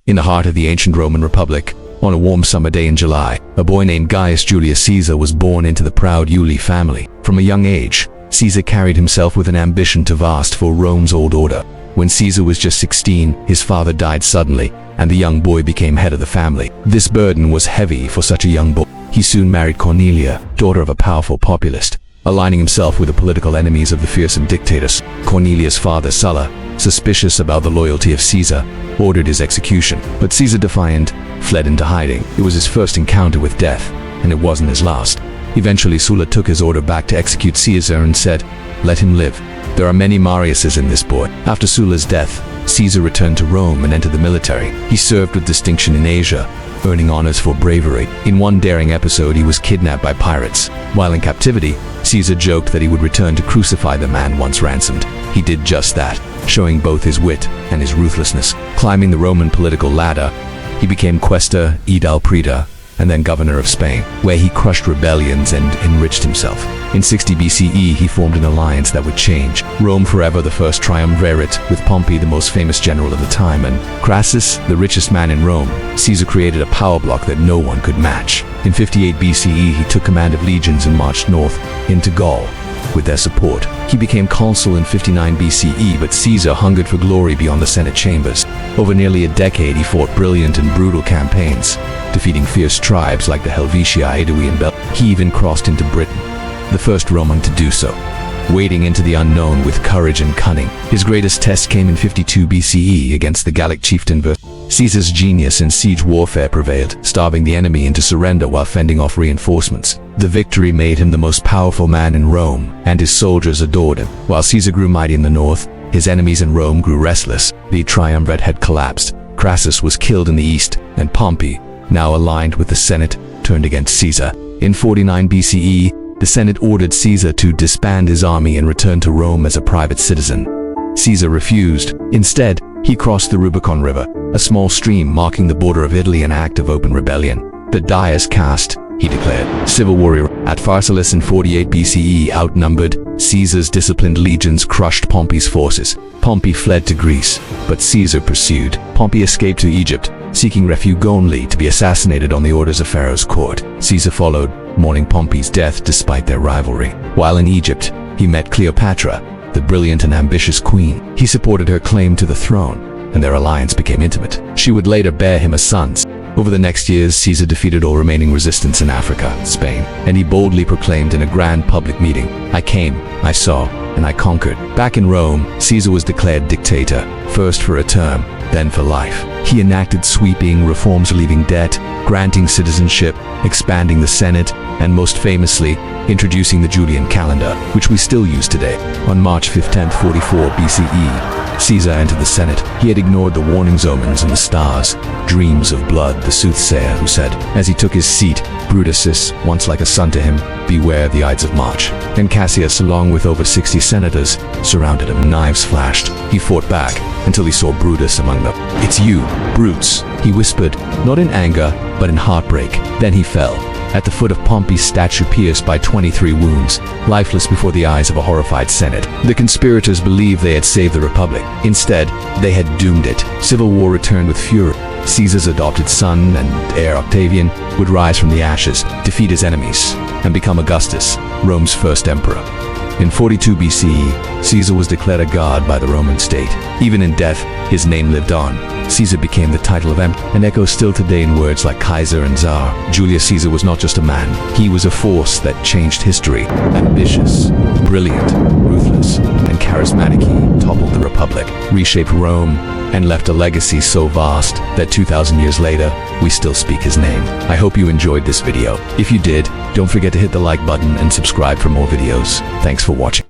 In the heart of the ancient Roman Republic, on a warm summer day in July, a boy named Gaius Julius Caesar was born into the proud Iuli family. From a young age, Caesar carried himself with an ambition to vast for Rome's old order. When Caesar was just 16, his father died suddenly, and the young boy became head of the family. This burden was heavy for such a young boy. He soon married Cornelia, daughter of a powerful populist, aligning himself with the political enemies of the fearsome dictators. Cornelia's father, Sulla, suspicious about the loyalty of Caesar, ordered his execution. But Caesar, defiant, fled into hiding. It was his first encounter with death, and it wasn't his last. Eventually, Sulla took his order back to execute Caesar and said, "Let him live. There are many Mariuses in this boy." After Sulla's death, Caesar returned to Rome and entered the military. He served with distinction in Asia, earning honors for bravery. In one daring episode, he was kidnapped by pirates. While in captivity, Caesar joked that he would return to crucify the man once ransomed. He did just that, showing both his wit and his ruthlessness. Climbing the Roman political ladder, he became quaestor, aedile praetor, and then governor of Spain, where he crushed rebellions and enriched himself. In 60 BCE, he formed an alliance that would change Rome forever, the first triumvirate, with Pompey, the most famous general of the time, and Crassus, the richest man in Rome. Caesar created a power block that no one could match. In 58 BCE, he took command of legions and marched north into Gaul. With their support, he became consul in 59 BCE, but Caesar hungered for glory beyond the Senate chambers. Over nearly a decade, he fought brilliant and brutal campaigns, defeating fierce tribes like the Helvetii, Aedui, and Bel. He even crossed into Britain, the first Roman to do so, wading into the unknown with courage and cunning. His greatest test came in 52 BCE against the Gallic chieftain Verus. Caesar's genius in siege warfare prevailed, starving the enemy into surrender while fending off reinforcements. The victory made him the most powerful man in Rome, and his soldiers adored him. While Caesar grew mighty in the north, his enemies in Rome grew restless. The triumvirate had collapsed. Crassus was killed in the east, and Pompey, now aligned with the Senate, turned against Caesar. In 49 BCE, the Senate ordered Caesar to disband his army and return to Rome as a private citizen. Caesar refused. Instead, he crossed the Rubicon River, a small stream marking the border of Italy, an act of open rebellion. "The die is cast," he declared. Civil war at Pharsalus in 48 BCE, outnumbered, Caesar's disciplined legions crushed Pompey's forces. Pompey fled to Greece, but Caesar pursued. Pompey escaped to Egypt, seeking refuge only to be assassinated on the orders of Pharaoh's court. Caesar followed, mourning Pompey's death despite their rivalry. While in Egypt, he met Cleopatra, the brilliant and ambitious queen. He supported her claim to the throne, and their alliance became intimate. She would later bear him a son. Over the next years, Caesar defeated all remaining resistance in Africa, Spain, and he boldly proclaimed in a grand public meeting, "I came, I saw, and I conquered." Back in Rome, Caesar was declared dictator, first for a term, then for life. He enacted sweeping reforms, relieving debt, granting citizenship, expanding the Senate, and most famously, introducing the Julian calendar, which we still use today. On March 15, 44 BCE, Caesar entered the Senate. He had ignored the warnings, omens, and the stars, dreams of blood, the soothsayer who said, as he took his seat, Brutus, once like a son to him, "Beware the Ides of March." And Cassius, along with over 60 senators, surrounded him. Knives flashed. He fought back until he saw Brutus among them. "It's you, Brutus," he whispered, not in anger, but in heartbreak. Then he fell at the foot of Pompey's statue, pierced by 23 wounds, lifeless before the eyes of a horrified Senate. The conspirators believed they had saved the Republic. Instead, they had doomed it. Civil war returned with fury. Caesar's adopted son and heir Octavian would rise from the ashes, defeat his enemies, and become Augustus, Rome's first emperor. In 42 BCE, Caesar was declared a god by the Roman state. Even in death, his name lived on. Caesar became the title of emperor, and echoes still today in words like Kaiser and Tsar. Julius Caesar was not just a man. He was a force that changed history. Ambitious, brilliant, ruthless, and charismatic, he toppled the Republic, reshaped Rome, and left a legacy so vast that 2,000 years later, we still speak his name. I hope you enjoyed this video. If you did, don't forget to hit the like button and subscribe for more videos. Thanks for watching.